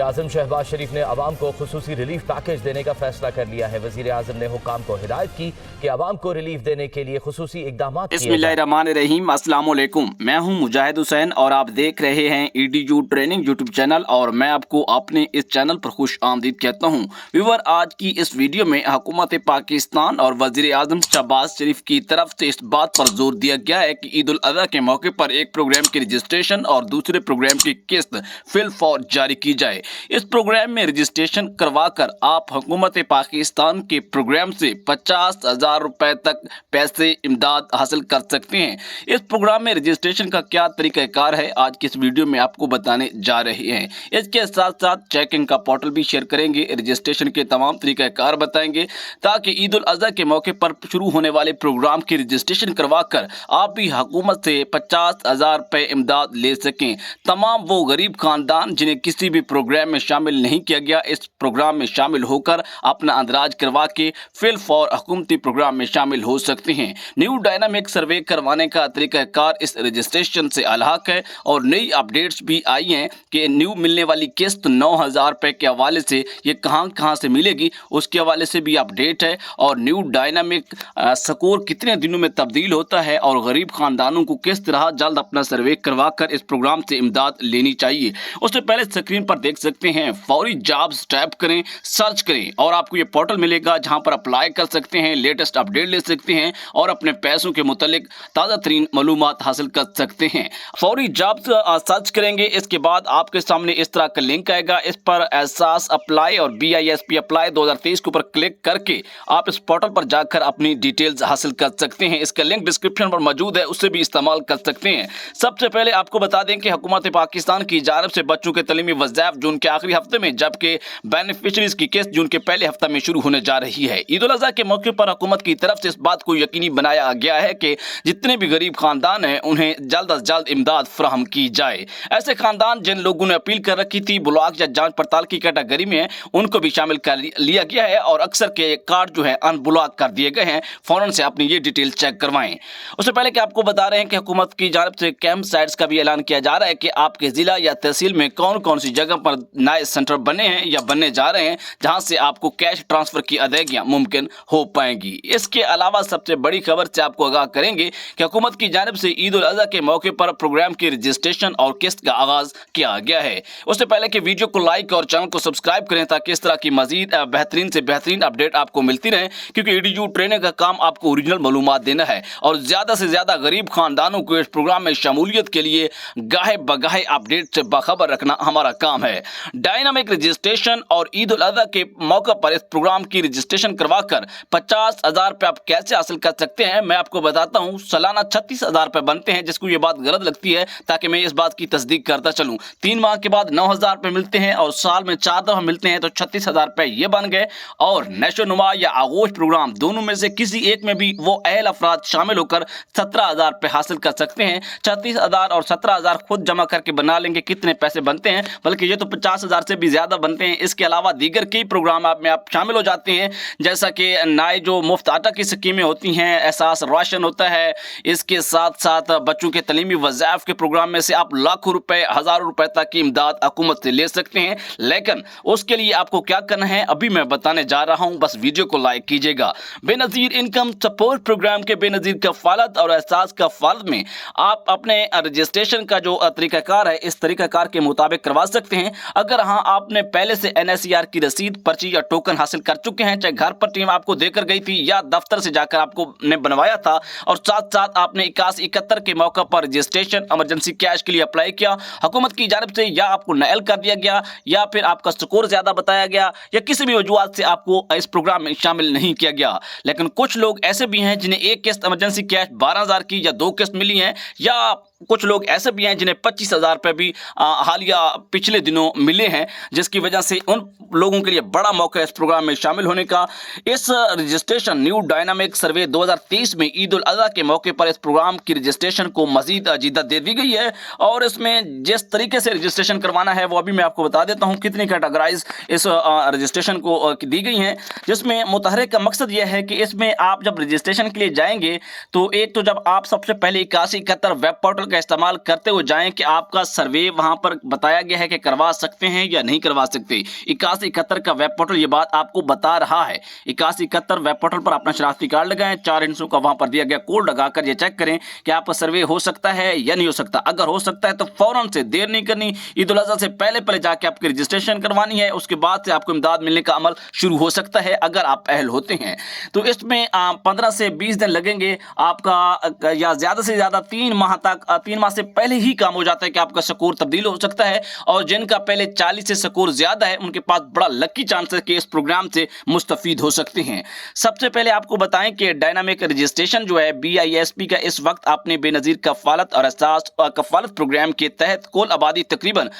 आजम शहबाज शरीफ ने अवाम को खुसूसी relief package देने का फैसला कर लिया है। वजीर आजम ने हुक्काम को हिदायत की कि अवाम को रिलीफ देने के लिए खुसूसी इकदाम किए। बिस्मिल्लाहिर्रहमानिर्रहीम, अस्सलाम वालेकुम। मैं हूं मुजाहिद हुसैन और आप देख रहे हैं EDU ट्रेनिंग यूट्यूब चैनल और मैं आपको अपने इस चैनल पर खुश आमदीद कहता हूं। व्यूअर, आज की इस वीडियो में हुकूमत पाकिस्तान और वजीर आजम शहबाज शरीफ की तरफ से इस बात पर जोर दिया गया है कि ईद उल अज़हा के मौके पर एक प्रोग्राम की रजिस्ट्रेशन और दूसरे प्रोग्राम की किस्त फिल फौर जारी की जाए। इस प्रोग्राम में रजिस्ट्रेशन करवाकर आप हुकूमत पाकिस्तान के प्रोग्राम से 50,000 रुपए तक पैसे इमदाद हासिल कर सकते हैं। इस प्रोग्राम में रजिस्ट्रेशन का क्या तरीकाकार है, आज की इस वीडियो में आपको बताने जा रहे हैं। इसके साथ साथ चेकिंग का पोर्टल भी शेयर करेंगे, रजिस्ट्रेशन के तमाम तरीकाकार बताएंगे ताकि ईद उल अज़हा के मौके पर शुरू होने वाले प्रोग्राम की रजिस्ट्रेशन करवाकर आप भी हुकूमत से 50,000 रुपए इमदाद ले सकें। तमाम वो गरीब खानदान जिन्हें किसी भी प्रोग्राम में शामिल नहीं किया गया, इस प्रोग्राम में शामिल होकर अपना अंदराज करवा के फिल फॉर हुकूमती प्रोग्राम में शामिल हो सकते हैं। न्यू डायनामिक सर्वे करवाने का तरीकाकार इस रजिस्ट्रेशन से अलग है और नई अपडेट्स भी आई हैं कि न्यू मिलने वाली किस्त 9,000 रुपए के हवाले से ये कहां से मिलेगी, उसके हवाले से भी अपडेट है। और न्यू डायनामिक स्कोर कितने दिनों में तब्दील होता है और गरीब खानदानों को किस तरह जल्द अपना सर्वे करवा कर इस प्रोग्राम से इमदाद लेनी चाहिए, उससे पहले स्क्रीन पर देख सकते हैं फौरी जॉब्स टैप करें, सर्च करें और आपको ये पोर्टल मिलेगा जहां पर अप्लाई कर सकते हैं, लेटेस्ट अपडेट ले सकते हैं और अपने पैसों के मुतालिक ताज़ा तरीन मालूमात हासिल कर सकते हैं। फौरी जॉब्स सर्च करेंगे, इसके बाद आपके सामने इस तरह का लिंक आएगा, इस पर एहसास अप्लाई और BISP अप्लाई 2023 के ऊपर क्लिक करके आप इस पोर्टल पर जाकर अपनी डिटेल्स हासिल कर सकते हैं। इसका लिंक डिस्क्रिप्शन पर मौजूद है, उससे भी इस्तेमाल कर सकते हैं। सबसे पहले आपको बता दें कि हुकूमत पाकिस्तान की जानिब से बच्चों के तलीमी वज़ाइफ जून के आखिरी हफ्ते में, जबकि बेनिफिशरीज की किस्त जून के पहले हफ्ते में शुरू होने जा रही है। ईद उल अज़हा के मौके पर हुकूमत की तरफ से इस बात को यकीनी बनाया गया है कि जितने भी गरीब खानदान हैं उन्हें जल्द अज जल्द इमदाद फराहम की जाए। ऐसे खानदान जिन लोगों ने अपील कर रखी थी ब्लॉक या जांच पड़ताल की कैटेगरी में, उनको भी शामिल कर लिया गया है और अक्सर के कार्ड जो है अनब्लॉक कर दिए गए हैं। फौरन से अपनी ये डिटेल चेक करवाएं। उससे पहले कि आपको बता रहे हैं कि हुकूमत की जानिब से कैंप साइट्स का भी ऐलान किया जा रहा है कि आपके जिला या तहसील में कौन कौन सी जगह पर नए सेंटर बने हैं या बनने जा रहे हैं जहां से आपको कैश ट्रांसफर की अदायगियां मुमकिन हो पाएंगी। इसके अलावा सबसे बड़ी खबर से आपको आगाह करेंगे कि हुकूमत की जानिब से ईद उल अज़हा के मौके पर प्रोग्राम की रजिस्ट्रेशन और किस्त का आगाज किया गया है। उससे पहले कि वीडियो को लाइक और चैनल को सब्सक्राइब करें ताकि इस तरह की मजीद बेहतरीन से बेहतरीन अपडेट आपको मिलती रहे, क्योंकि EDU ट्रेनिंग का काम आपको ओरिजिनल मालूमात देना है और ज्यादा से ज्यादा गरीब खानदानों को इस प्रोग्राम में शमूलियत के लिए गाहे बगाहे अपडेट से बाखबर रखना हमारा काम है। डायनामिक रजिस्ट्रेशन और ईद उल अज़हा के मौके पर इस प्रोग्राम की रजिस्ट्रेशन करवाकर 50,000 रुपए आप कैसे हासिल कर सकते हैं, मैं आपको बताता हूं। सालाना 36,000 रुपए बनते हैं, जिसको ये बात गलत लगती है ताकि मैं इस बात की तस्दीक करता चलूं। 3 माह के बाद 9,000 रुपए मिलते हैं और साल में 4 दफा मिलते हैं, तो 36,000 रुपए ये बन गए। और नशो नुमा या आगोश प्रोग्राम, दोनों में से किसी एक में भी वो अहल अफराद शामिल होकर 17,000 रुपए हासिल कर सकते हैं। 36,000 और 17,000 खुद जमा करके बना लेंगे कितने पैसे बनते हैं, बल्कि ये तो 50,000 से भी ज्यादा बनते हैं। इसके अलावा दीगर कई प्रोग्राम में आप शामिल हो जाते हैं, जैसा कि नए जो मुफ्त आटा की स्कीमें होती हैं, एहसास राशन होता है, इसके साथ साथ बच्चों के तलीमी वज़ाइफ के प्रोग्राम में से आप लाखों रुपए, हज़ारों रुपए तक की इमदाद हुकूमत से ले सकते हैं। लेकिन उसके लिए आपको क्या करना है अभी मैं बताने जा रहा हूं, बस वीडियो को लाइक कीजिएगा। बेनज़ीर इनकम सपोर्ट प्रोग्राम के बेनज़ीर कफ़ालत और एहसास कफ़ालत में आप अपने रजिस्ट्रेशन का जो तरीकाकार है इस तरीकाकार के मुताबिक करवा सकते हैं। अगर हाँ आपने पहले से NSER की रसीद, पर्ची या टोकन हासिल कर चुके हैं, चाहे घर पर टीम आपको देकर गई थी या दफ्तर से जाकर आपको ने बनवाया था, और साथ साथ आपने 81-71 के मौके पर रजिस्ट्रेशन इमरजेंसी कैश के लिए अप्लाई किया हुकूमत की जानिब से, या आपको नयल कर दिया गया या फिर आपका स्कोर ज्यादा बताया गया या किसी भी वजूहत से आपको इस प्रोग्राम में शामिल नहीं किया गया। लेकिन कुछ लोग ऐसे भी हैं जिन्हें एक किस्त इमरजेंसी कैश 12,000 की या 2 किस्त मिली है, या कुछ लोग ऐसे भी हैं जिन्हें 25,000 रुपये भी हालिया पिछले दिनों मिले हैं, जिसकी वजह से उन लोगों के लिए बड़ा मौका है इस प्रोग्राम में शामिल होने का। इस रजिस्ट्रेशन न्यू डायनामिक सर्वे 2023 में ईद उल अज़हा के मौके पर इस प्रोग्राम की रजिस्ट्रेशन को मजीद जिद्दत दे दी गई है और इसमें जिस तरीके से रजिस्ट्रेशन करवाना है वो अभी मैं आपको बता देता हूँ। कितनी कैटेगराइज इस रजिस्ट्रेशन को दी गई हैं, जिसमें मुतहर्रिक का मकसद यह है कि इसमें आप जब रजिस्ट्रेशन के लिए जाएंगे तो एक तो जब आप सबसे पहले 81-71 वेब पोर्टल पोर्टल का इस्तेमाल करते हुए जाएं कि आपका सर्वे वहां पर बताया गया है कि करवा सकते हैं या नहीं करवा सकते। 8171 का वेब पोर्टल ये बात आपको बता रहा है। 8171 वेब पोर्टल पर अपना शनाख्ती कार्ड लगाएं, 4 हिस्सों का वहां पर दिया गया कोड लगाकर ये चेक करें कि आपका सर्वे हो सकता है या नहीं हो सकता। अगर हो सकता है तो फौरन से, देर नहीं करनी, ईद उल अज़हा से पहले जाके आपकी रजिस्ट्रेशन करवानी है। उसके बाद से आपको इमदाद मिलने का अमल शुरू हो सकता है अगर आप अहल होते हैं। तो इसमें 15 से 20 दिन लगेंगे आपका, या ज्यादा से ज्यादा 3 माह तक, 3 माह से पहले ही काम हो जाता है कि आपका स्कोर तब्दील हो सकता है। और जिनका पहले 40 से स्कोर ज्यादा है उनके पास बड़ा लकी चांस है कि इस प्रोग्राम से मुस्तफीद हो सकते हैं। सबसे पहले आपको बताएं कि डायनामिक रजिस्ट्रेशन जो है BISP का, इस वक्त आपने बेनजीर कफालत और एहसास कफालत प्रोग्राम के तहत कुल आबादी तकरीबन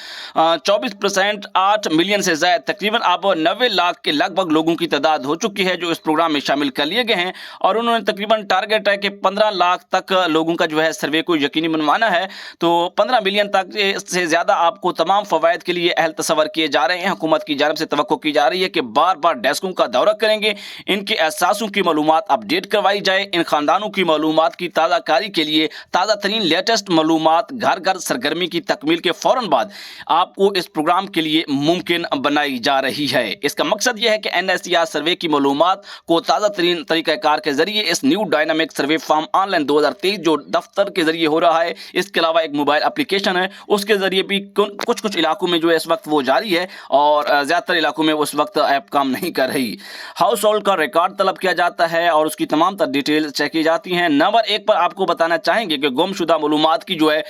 24%, 8 मिलियन से ज्यादा, तकरीबन अब 90 लाख के लगभग लोगों की तादाद हो चुकी है जो इस प्रोग्राम में शामिल कर लिए गए हैं। और उन्होंने तकरीबन टारगेट है कि 15 लाख तक लोगों का जो है सर्वे को यकीनी बनवाना है। तो 15 मिलियन तक से ज्यादा आपको तमाम फवायद के लिए अहल तस्वर किए जा रहे हैं। हुकूमत की जानब से तवक्को की जा रही है कि बार बार डेस्कों का दौरा करेंगे, इनके एहसासों की मालूमात अपडेट करवाई जाए, इन खानदानों की मालूमात की ताज़ा कारी के लिए ताज़ा तरीन लेटेस्ट मालूमात घर घर सरगर्मी की तकमील के फौरन बाद आपको इस प्रोग्राम के लिए मुमकिन बनाई जा रही है। इसका मकसद यह है कि NSCR सर्वे की मालूमात को ताज़ा तरीन तरीक़ाकार के जरिए इस न्यू डायनामिक सर्वे फॉर्म ऑनलाइन 2023 जो दफ्तर के जरिए हो रहा है, इसके अलावा एक मोबाइल एप्लीकेशन है उसके जरिए भी कुछ इलाकों में जो है इस वक्त वो जारी है और ज़्यादातर इलाकों में उस वक्त ऐप काम नहीं कर रही। हाउस होल्ड का रिकॉर्ड तलब किया जाता है और उसकी तमाम तर डिटेल चेक की जाती हैं। नंबर 1 पर आपको बताना चाहेंगे कि गुमशुदा मालूमात की जो है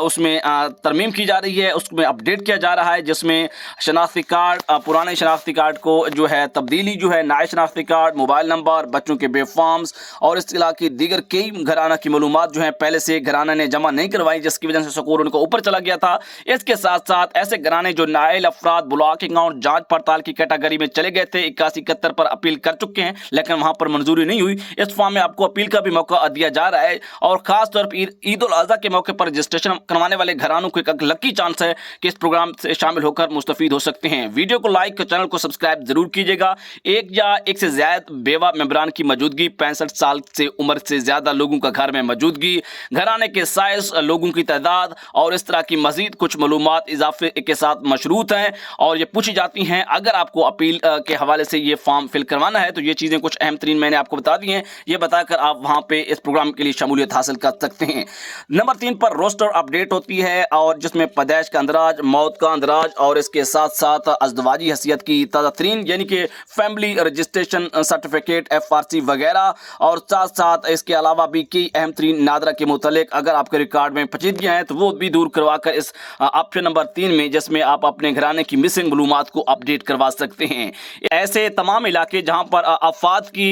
उसमें तरमीम की जा रही है, उसमें अपडेट किया जा रहा है, जिसमें शनाख्ती कार्ड, पुराने शनाख्ती कार्ड को जो है तब्दीली जो है, नए शनाख्ती कार्ड, मोबाइल नंबर, बच्चों के बेफॉर्म्स और इस तरह की दीगर कई घराना की मालूमात जो है पहले से घराना ने जमा नहीं करवाई, जिसकी वजह से स्कोर उनको ऊपर चला गया था। इसके साथ साथ ऐसे घराने जो नाइल अफराद ब्लॉक अकाउंट जांच पड़ताल की कैटेगरी में चले गए थे, 8171 पर अपील कर चुके हैं लेकिन वहां पर मंजूरी नहीं हुई। इस फॉर्म में आपको अपील का भी मौका दिया जा रहा है और खास तौर पर ईद उल अज़हा के मौके पर रजिस्ट्रेशन करवाने वाले घरानों को एक लकी चांस है कि इस प्रोग्राम से शामिल होकर मुस्तफीद हो सकते हैं। वीडियो को लाइक, चैनल को सब्सक्राइब जरूर कीजिएगा। एक या एक से ज्यादा बेवा मेंबरान की मौजूदगी, 65 साल से उम्र से ज्यादा लोगों का घर में मौजूदगी, घराने के साइज, लोगों की तादाद और इस तरह की मजीद कुछ मालूमात इजाफे के साथ मशरूत हैं और ये पूछी जाती हैं। अगर आपको अपील के हवाले से ये फॉर्म फिल करवाना है तो ये चीज़ें कुछ अहम तरीन मैंने आपको बता दी हैं, ये बताकर आप वहाँ पे इस प्रोग्राम के लिए शमूलियत हासिल कर सकते हैं। नंबर 3 पर रोस्टर अपडेट होती है और जिसमें पैदाइश का अंदराज, मौत का अंदराज और इसके साथ साथ अज़दवाजी हैसियत की ताज़ा तरीन यानी कि फैमिली रजिस्ट्रेशन सर्टिफिकेट FRC वगैरह और साथ साथ इसके अलावा भी कई अहम तरीन नादरा के मुतालिक अगर आपके रिकॉर्ड में पेचीदगियाँ हैं तो वो भी दूर करवा कर इस ऑप्शन नंबर 3 में, जिसमें आप अपने घराने की मिसिंग मालूमात को अपडेट करवा सकते हैं। ऐसे तमाम इलाके जहाँ पर अफवाद की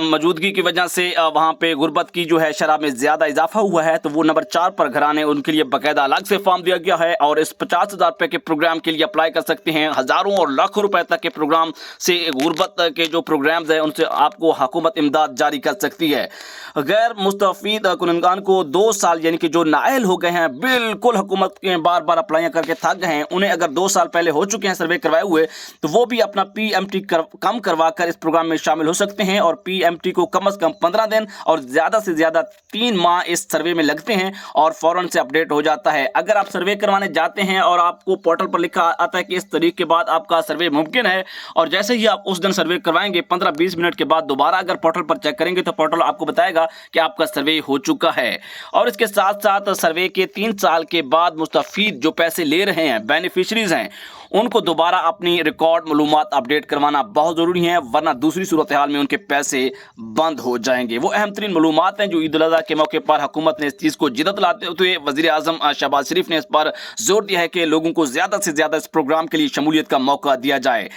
मौजूदगी की वजह से वहाँ पे गुर्बत की जो है शरह में ज़्यादा इजाफा हुआ है तो वो नंबर 4 पर घराने, उनके लिए बाकायदा अलग से फॉर्म दिया गया है और इस 50,000 रुपये के प्रोग्राम के लिए अप्लाई कर सकते हैं। हज़ारों और लाखों रुपए तक के प्रोग्राम से गुर्बत के जो प्रोग्राम्स हैं उनसे आपको हुकूमत इमदाद जारी कर सकती है। गैर मुस्तफीद कुनंदगान को 2 साल यानी कि जो नाइल हो गए हैं, बिल्कुल हुकूमत के बार बार अप्लाई करके थक गए हैं, उन्हें अगर 2 साल पहले हो चुके हैं सर्वे करवाए हुए तो वो भी अपना PMT कम करवा कर इस प्रोग्राम में शामिल हो सकते हैं और PMT को कम से कम 15 दिन और ज़्यादा से ज़्यादा 3 माह इस सर्वे में लगते हैं और फ़ौरन से अपडेट हो जाता है। अगर आप सर्वे करवाने जाते हैं और आपको पोर्टल पर लिखा आता है कि इस तारीख के बाद आपका सर्वे मुमकिन है और जैसे ही आप उस दिन सर्वे करवाएंगे 15-20 मिनट के बाद दोबारा अगर पोर्टल पर चेक करेंगे तो पोर्टल आपको बताएगा कि आपका सर्वे हो चुका है। और इसके साथ साथ सर्वे के 3 साल के बाद मुस्तफीद जो पैसे ले रहे हैं, बेनिफिशरीज हैं, उनको दोबारा अपनी रिकॉर्ड मालूमात अपडेट करवाना बहुत ज़रूरी है, वरना दूसरी सूरत हाल में उनके पैसे बंद हो जाएंगे। वो अहम तरीन मालूमात हैं जो ईद उल अज़हा के मौके पर हुकूमत ने इस चीज़ को जिद्दत लाते हुए वज़ीर आज़म शहबाज शरीफ ने इस पर जोर दिया है कि लोगों को ज़्यादा से ज़्यादा इस प्रोग्राम के लिए शमूलियत का मौका दिया जाए।